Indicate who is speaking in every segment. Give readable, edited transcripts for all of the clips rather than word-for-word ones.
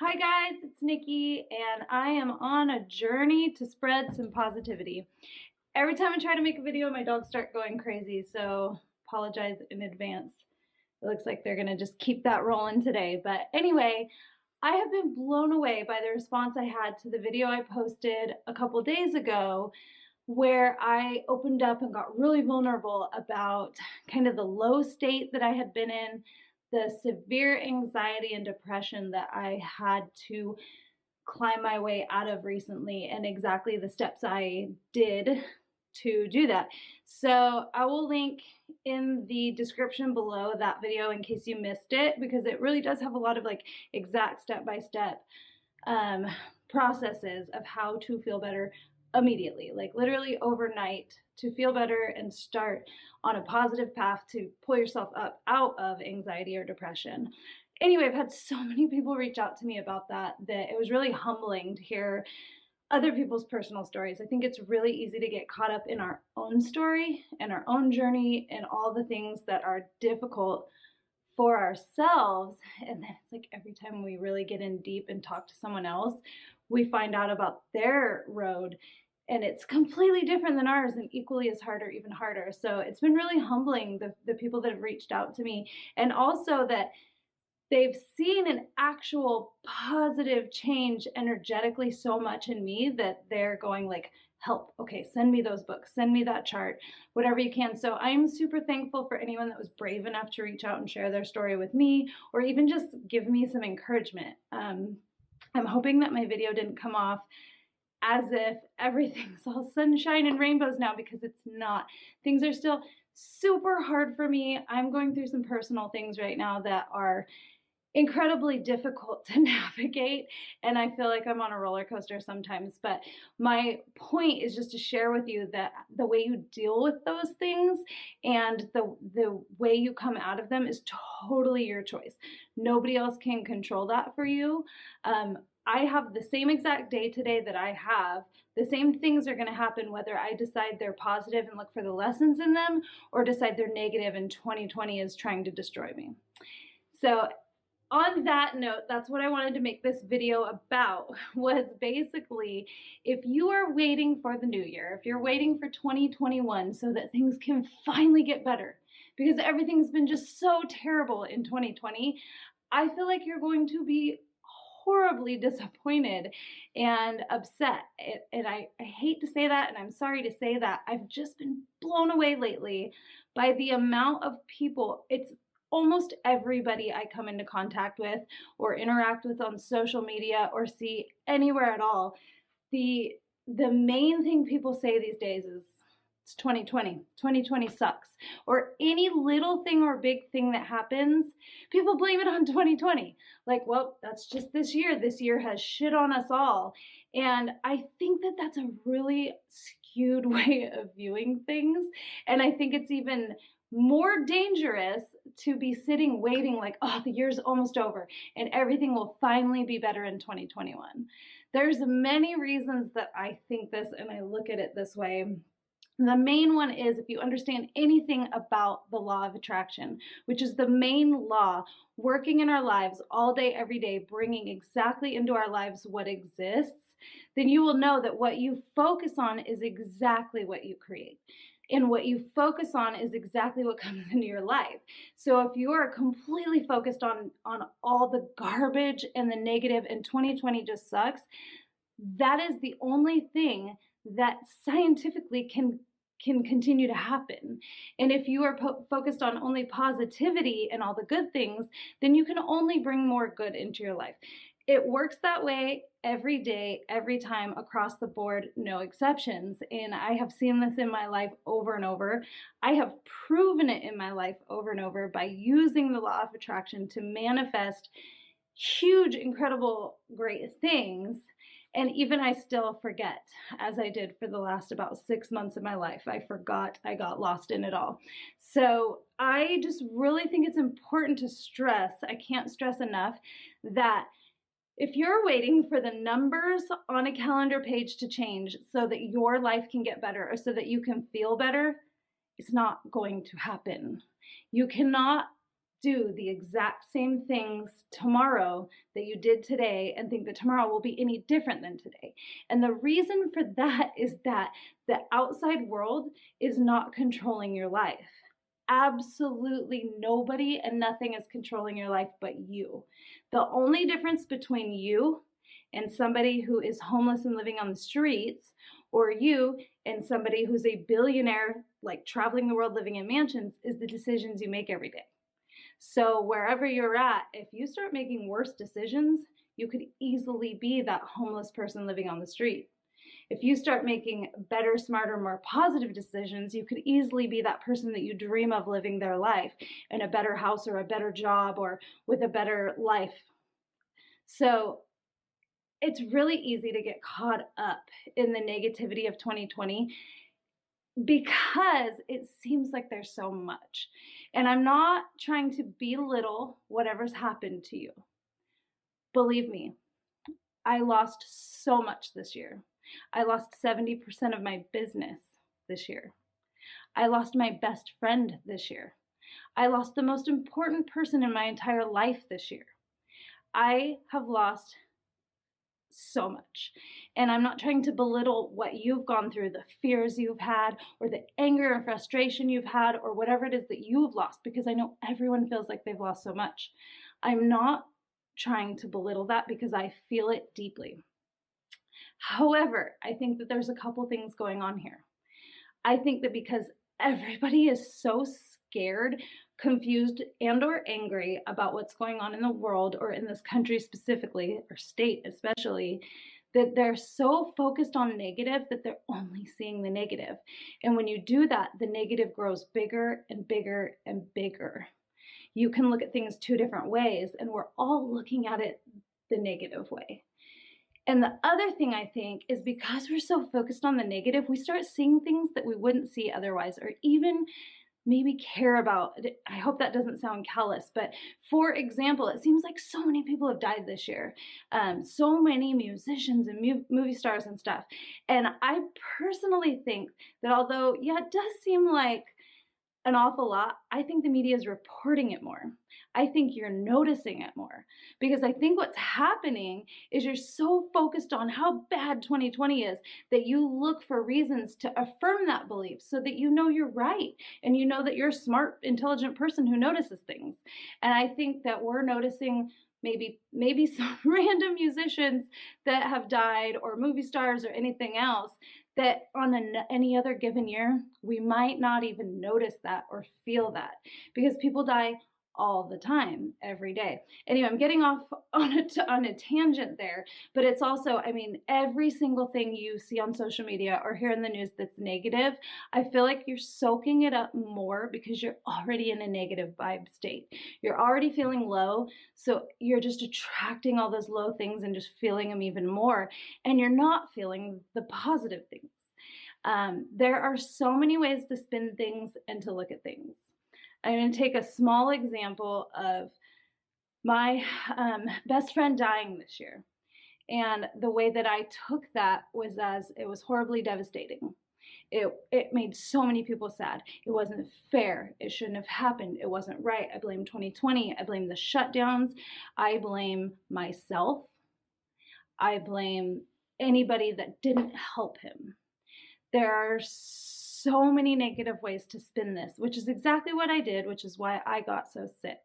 Speaker 1: Hi guys, it's Nikki, and I am on a journey to spread some positivity. Every time I try to make a video, my dogs start going crazy, so apologize in advance. It looks like they're gonna just keep that rolling today. But anyway, I have been blown away by the response I had to the video I posted a couple days ago where I opened up and got really vulnerable about kind of the low state that I had been in, the severe anxiety and depression that I had to climb my way out of recently, and exactly the steps I did to do that. So I will link in the description below that video in case you missed it, because it really does have a lot of like exact step-by-step processes of how to feel better immediately, like literally overnight, to feel better and start on a positive path to pull yourself up out of anxiety or depression. Anyway, I've had so many people reach out to me about that it was really humbling to hear other people's personal stories. I think it's really easy to get caught up in our own story and our own journey and all the things that are difficult for ourselves. And then it's like every time we really get in deep and talk to someone else, we find out about their road, and it's completely different than ours and equally as hard or even harder. So it's been really humbling, the people that have reached out to me, and also that they've seen an actual positive change energetically so much in me that they're going like, help, okay, send me those books, send me that chart, whatever you can. So I'm super thankful for anyone that was brave enough to reach out and share their story with me, or even just give me some encouragement. I'm hoping that my video didn't come off as if everything's all sunshine and rainbows now, because it's not. Things are still super hard for me. I'm going through some personal things right now that are incredibly difficult to navigate, and I feel like I'm on a roller coaster sometimes. But my point is just to share with you that the way you deal with those things and the way you come out of them is totally your choice. Nobody else can control that for you. I have the same exact day today that I have. The same things are going to happen whether I decide they're positive and look for the lessons in them, or decide they're negative and 2020 is trying to destroy me. So on that note, that's what I wanted to make this video about, was basically, if you are waiting for the new year, if you're waiting for 2021 so that things can finally get better, because everything's been just so terrible in 2020, I feel like you're going to be horribly disappointed and upset. And I hate to say that, and I'm sorry to say that. I've just been blown away lately by the amount of people. It's almost everybody I come into contact with or interact with on social media or see anywhere at all. The main thing people say these days is, it's 2020. 2020 sucks. Or any little thing or big thing that happens, people blame it on 2020. Like, well, that's just this year. This year has shit on us all. And I think that that's a really skewed way of viewing things. And I think it's even more dangerous to be sitting waiting like, oh, the year's almost over and everything will finally be better in 2021. There's many reasons that I think this and I look at it this way. The main one is, if you understand anything about the law of attraction, which is the main law working in our lives all day, every day, bringing exactly into our lives what exists, then you will know that what you focus on is exactly what you create. And what you focus on is exactly what comes into your life. So if you are completely focused on all the garbage and the negative, and 2020 just sucks, that is the only thing that scientifically can continue to happen. And if you are focused on only positivity and all the good things, then you can only bring more good into your life. It works that way every day, every time, across the board, no exceptions. And I have seen this in my life over and over. I have proven it in my life over and over by using the law of attraction to manifest huge, incredible, great things. And even I still forget, as I did for the last about 6 months of my life. I forgot, I got lost in it all. So I just really think it's important to stress, I can't stress enough, that if you're waiting for the numbers on a calendar page to change so that your life can get better or so that you can feel better, it's not going to happen. You cannot do the exact same things tomorrow that you did today and think that tomorrow will be any different than today. And the reason for that is that the outside world is not controlling your life. Absolutely nobody and nothing is controlling your life but you. The only difference between you and somebody who is homeless and living on the streets, or you and somebody who's a billionaire, like traveling the world living in mansions, is the decisions you make every day. So wherever you're at, if you start making worse decisions, you could easily be that homeless person living on the street. If you start making better, smarter, more positive decisions, you could easily be that person that you dream of living their life in a better house or a better job or with a better life. So it's really easy to get caught up in the negativity of 2020 because it seems like there's so much. And I'm not trying to belittle whatever's happened to you. Believe me, I lost so much this year. I lost 70% of my business this year. I lost my best friend this year. I lost the most important person in my entire life this year. I have lost so much. And I'm not trying to belittle what you've gone through, the fears you've had, or the anger and frustration you've had, or whatever it is that you've lost, because I know everyone feels like they've lost so much. I'm not trying to belittle that because I feel it deeply. However, I think that there's a couple things going on here. I think that because everybody is so scared, confused, and or angry about what's going on in the world or in this country specifically, or state especially, that they're so focused on negative that they're only seeing the negative. And when you do that, the negative grows bigger and bigger and bigger. You can look at things two different ways, and we're all looking at it the negative way. And the other thing I think is because we're so focused on the negative, we start seeing things that we wouldn't see otherwise, or even maybe care about. I hope that doesn't sound callous, but for example, it seems like so many people have died this year. So many musicians and movie stars and stuff. And I personally think that although, yeah, it does seem like an awful lot, I think the media is reporting it more. I think you're noticing it more, because I think what's happening is you're so focused on how bad 2020 is that you look for reasons to affirm that belief so that you know you're right and you know that you're a smart, intelligent person who notices things. And I think that we're noticing maybe some random musicians that have died, or movie stars, or anything else, that on any other given year, we might not even notice that or feel that, because people die all the time, every day. Anyway, I'm getting off on a tangent there, but it's also, I mean, every single thing you see on social media or hear in the news that's negative, I feel like you're soaking it up more because you're already in a negative vibe state. You're already feeling low, so you're just attracting all those low things and just feeling them even more, and you're not feeling the positive things. There are so many ways to spin things and to look at things. I'm going to take a small example of my best friend dying this year. And the way that I took that was as it was horribly devastating. It made so many people sad. It wasn't fair. It shouldn't have happened. It wasn't right. I blame 2020. I blame the shutdowns. I blame myself. I blame anybody that didn't help him. There are so many negative ways to spin this, which is exactly what I did, which is why I got so sick.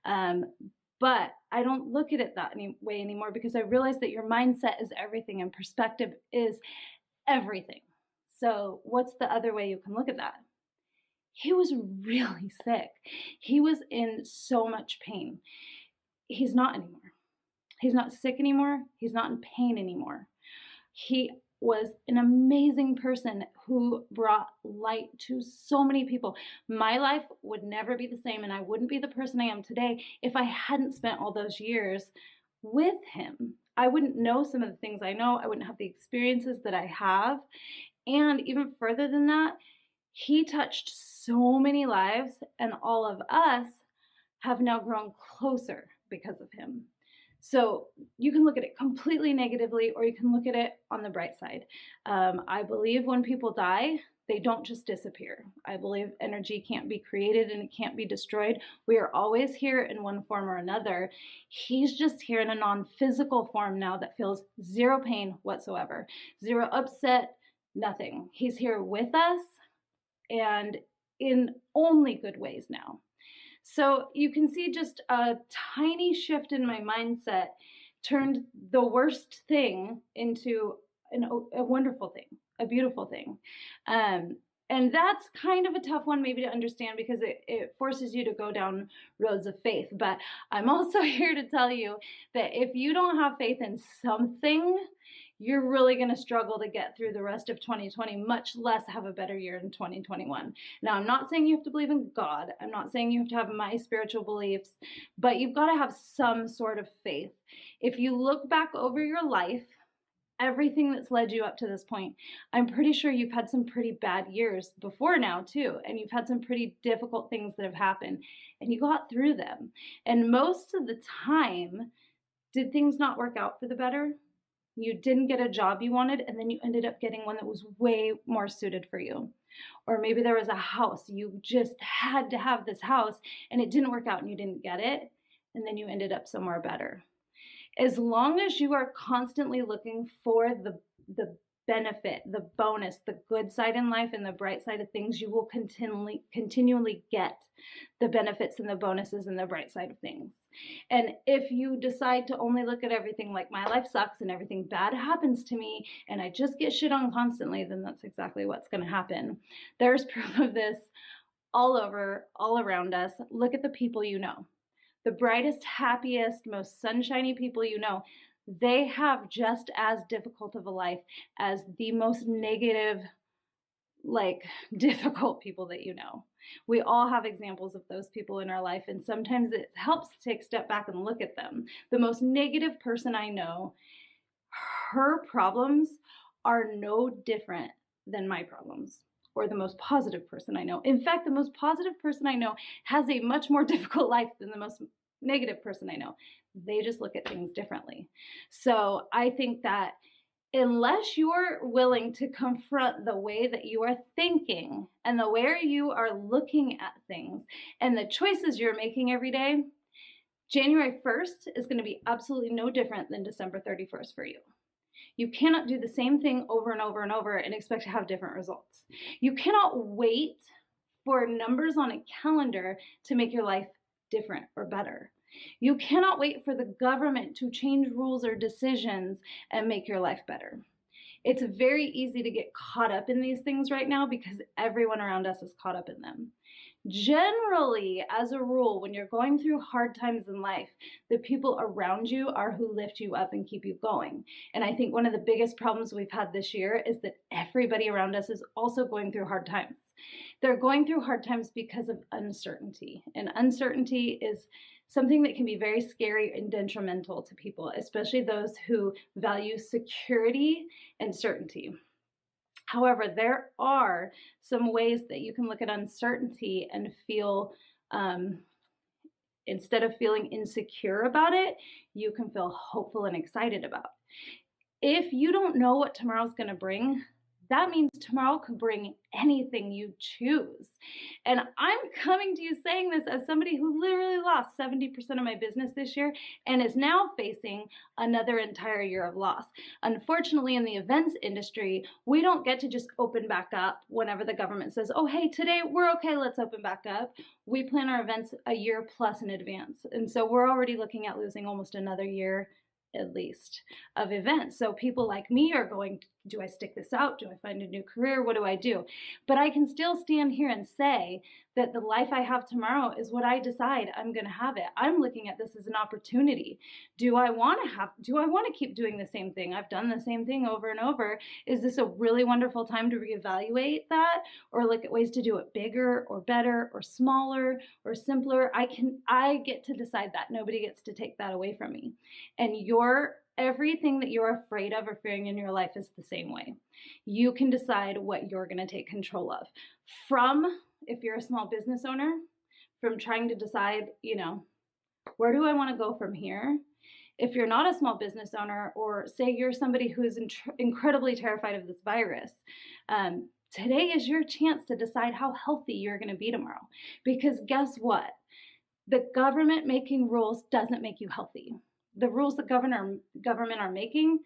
Speaker 1: But I don't look at it that way anymore, because I realize that your mindset is everything and perspective is everything. So what's the other way you can look at that? He was really sick. He was in so much pain. He's not anymore. He's not sick anymore. He's not in pain anymore. He was an amazing person who brought light to so many people. My life would never be the same, and I wouldn't be the person I am today if I hadn't spent all those years with him. I wouldn't know some of the things I know. I wouldn't have the experiences that I have. And even further than that, he touched so many lives, and all of us have now grown closer because of him. So you can look at it completely negatively, or you can look at it on the bright side. I believe when people die, They don't just disappear. I believe energy can't be created and it can't be destroyed. We are always here in one form or another. He's just here in a non-physical form now that feels zero pain whatsoever, zero upset, nothing. He's here with us and in only good ways now. So you can see just a tiny shift in my mindset turned the worst thing into a wonderful thing, a beautiful thing. And that's kind of a tough one maybe to understand because it forces you to go down roads of faith. But I'm also here to tell you that if you don't have faith in something, you're really going to struggle to get through the rest of 2020, much less have a better year in 2021. Now, I'm not saying you have to believe in God. I'm not saying you have to have my spiritual beliefs, but you've got to have some sort of faith. If you look back over your life, everything that's led you up to this point, I'm pretty sure you've had some pretty bad years before now too, and you've had some pretty difficult things that have happened, and you got through them. And most of the time, did things not work out for the better? You didn't get a job you wanted, and then you ended up getting one that was way more suited for you. Or maybe there was a house. You just had to have this house, and it didn't work out, and you didn't get it, and then you ended up somewhere better. As long as you are constantly looking for the benefit, the bonus, the good side in life and the bright side of things, you will continually get the benefits and the bonuses and the bright side of things. And if you decide to only look at everything like my life sucks and everything bad happens to me and I just get shit on constantly, then that's exactly what's going to happen. There's proof of this all over, all around us. Look at the people you know. The brightest, happiest, most sunshiny people you know, they have just as difficult of a life as the most negative, difficult people that you know. We all have examples of those people in our life, and sometimes it helps to take a step back and look at them. The most negative person I know, her problems are no different than my problems. Or the most positive person I know. In fact, the most positive person I know has a much more difficult life than the most negative person I know. They just look at things differently. So I think that unless you're willing to confront the way that you are thinking and the way you are looking at things and the choices you're making every day, January 1st is going to be absolutely no different than December 31st for you. You cannot do the same thing over and over and over and expect to have different results. You cannot wait for numbers on a calendar to make your life different or better. You cannot wait for the government to change rules or decisions and make your life better. It's very easy to get caught up in these things right now because everyone around us is caught up in them. Generally, as a rule, when you're going through hard times in life, the people around you are who lift you up and keep you going. And I think one of the biggest problems we've had this year is that everybody around us is also going through hard times. They're going through hard times because of uncertainty. And uncertainty is something that can be very scary and detrimental to people, especially those who value security and certainty. However, there are some ways that you can look at uncertainty and feel, instead of feeling insecure about it, you can feel hopeful and excited about it. If you don't know what tomorrow's going to bring, that means tomorrow could bring anything you choose. And I'm coming to you saying this as somebody who literally lost 70% of my business this year and is now facing another entire year of loss. Unfortunately, in the events industry, we don't get to just open back up whenever the government says, oh, hey, today we're okay, let's open back up. We plan our events a year plus in advance. And so we're already looking at losing almost another year at least of events. So people like me are going, do I stick this out? Do I find a new career? What do I do? But I can still stand here and say that the life I have tomorrow is what I decide I'm going to have it. I'm looking at this as an opportunity. Do I want to keep doing the same thing? I've done the same thing over and over. Is this a really wonderful time to reevaluate that or look at ways to do it bigger or better or smaller or simpler? I get to decide that. Nobody gets to take that away from me. And everything that you're afraid of or fearing in your life is the same way. You can decide what you're going to take control of. From, if you're a small business owner, from trying to decide, where do I want to go from here? If you're not a small business owner, or say you're somebody who's incredibly terrified of this virus, Today is your chance to decide how healthy you're going to be tomorrow. Because guess what? The government making rules doesn't make you healthy. The rules the government are making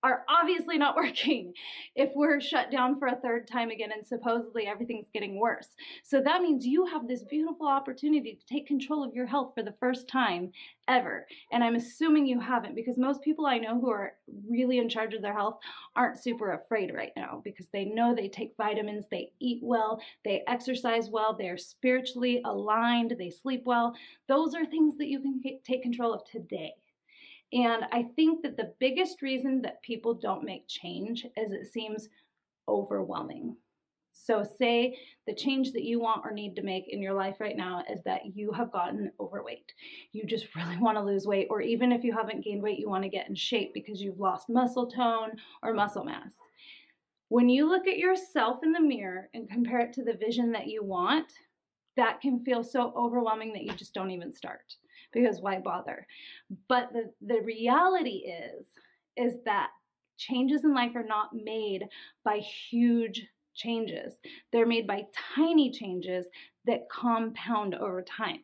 Speaker 1: are obviously not working if we're shut down for a third time again and supposedly everything's getting worse. So that means you have this beautiful opportunity to take control of your health for the first time ever. And I'm assuming you haven't, because most people I know who are really in charge of their health aren't super afraid right now because they know they take vitamins, they eat well, they exercise well, they're spiritually aligned, they sleep well. Those are things that you can take control of today. And I think that the biggest reason that people don't make change is it seems overwhelming. So say the change that you want or need to make in your life right now is that you have gotten overweight. You just really want to lose weight, or even if you haven't gained weight, you want to get in shape because you've lost muscle tone or muscle mass. When you look at yourself in the mirror and compare it to the vision that you want, that can feel so overwhelming that you just don't even start, because why bother? But the reality is that changes in life are not made by huge changes. They're made by tiny changes that compound over time.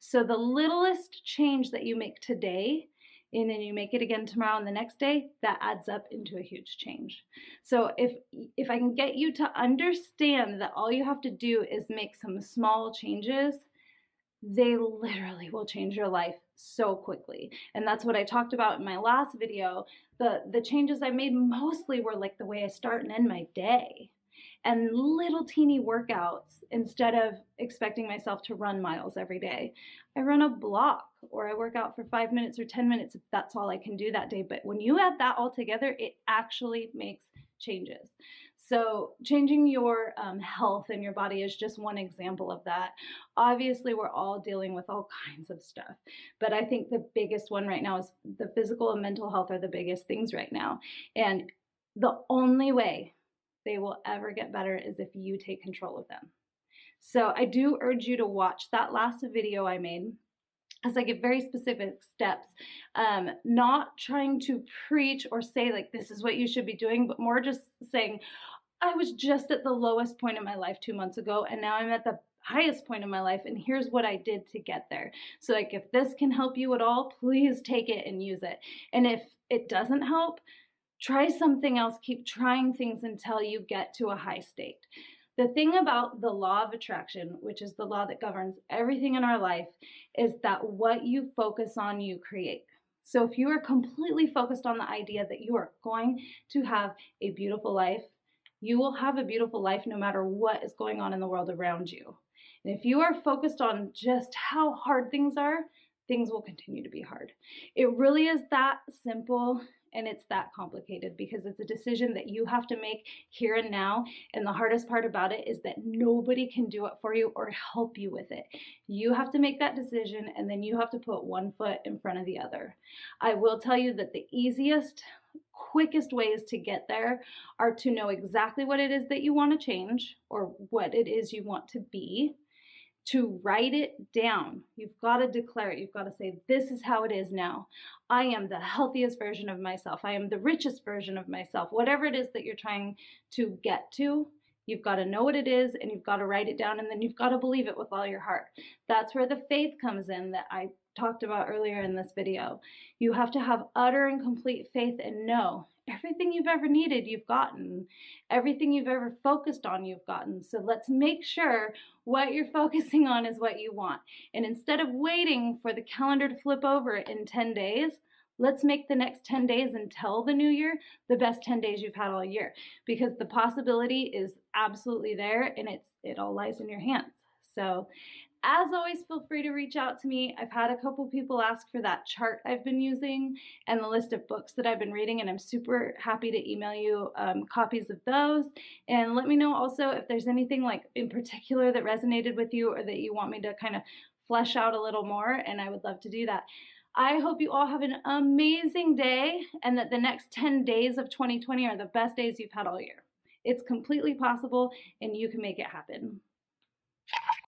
Speaker 1: So the littlest change that you make today, and then you make it again tomorrow and the next day, that adds up into a huge change. So if I can get you to understand that all you have to do is make some small changes, they literally will change your life so quickly. And that's what I talked about in my last video. The changes I made mostly were like the way I start and end my day, and little teeny workouts. Instead of expecting myself to run miles every day, I run a block, or I work out for 5 minutes or 10 minutes if that's all I can do that day. But when you add that all together, it actually makes changes. So changing your health and your body is just one example of that. Obviously, we're all dealing with all kinds of stuff, but I think the biggest one right now is the physical and mental health are the biggest things right now. And the only way they will ever get better is if you take control of them. So I do urge you to watch that last video I made, as I give very specific steps, not trying to preach or say like this is what you should be doing, but more just saying, I was just at the lowest point in my life 2 months ago, and now I'm at the highest point in my life, and here's what I did to get there. So like if this can help you at all, please take it and use it. And if it doesn't help, try something else. Keep trying things until you get to a high state. The thing about the law of attraction, which is the law that governs everything in our life, is that what you focus on, you create. So if you are completely focused on the idea that you are going to have a beautiful life, you will have a beautiful life no matter what is going on in the world around you. And if you are focused on just how hard things are, things will continue to be hard. It really is that simple. And it's that complicated because it's a decision that you have to make here and now. And the hardest part about it is that nobody can do it for you or help you with it. You have to make that decision, and then you have to put one foot in front of the other. I will tell you that the easiest, quickest ways to get there are to know exactly what it is that you want to change or what it is you want to be. To write it down. You've got to declare it. You've got to say, this is how it is now. I am the healthiest version of myself. I am the richest version of myself. Whatever it is that you're trying to get to, you've got to know what it is, and you've got to write it down, and then you've got to believe it with all your heart. That's where the faith comes in that I talked about earlier in this video. You have to have utter and complete faith and know everything you've ever needed, you've gotten. Everything you've ever focused on, you've gotten. So let's make sure what you're focusing on is what you want. And instead of waiting for the calendar to flip over in 10 days, let's make the next 10 days until the new year the best 10 days you've had all year, because the possibility is absolutely there, and it all lies in your hands. So as always, feel free to reach out to me. I've had a couple people ask for that chart I've been using and the list of books that I've been reading, and I'm super happy to email you copies of those. And let me know also if there's anything like in particular that resonated with you or that you want me to kind of flesh out a little more, and I would love to do that. I hope you all have an amazing day and that the next 10 days of 2020 are the best days you've had all year. It's completely possible, and you can make it happen.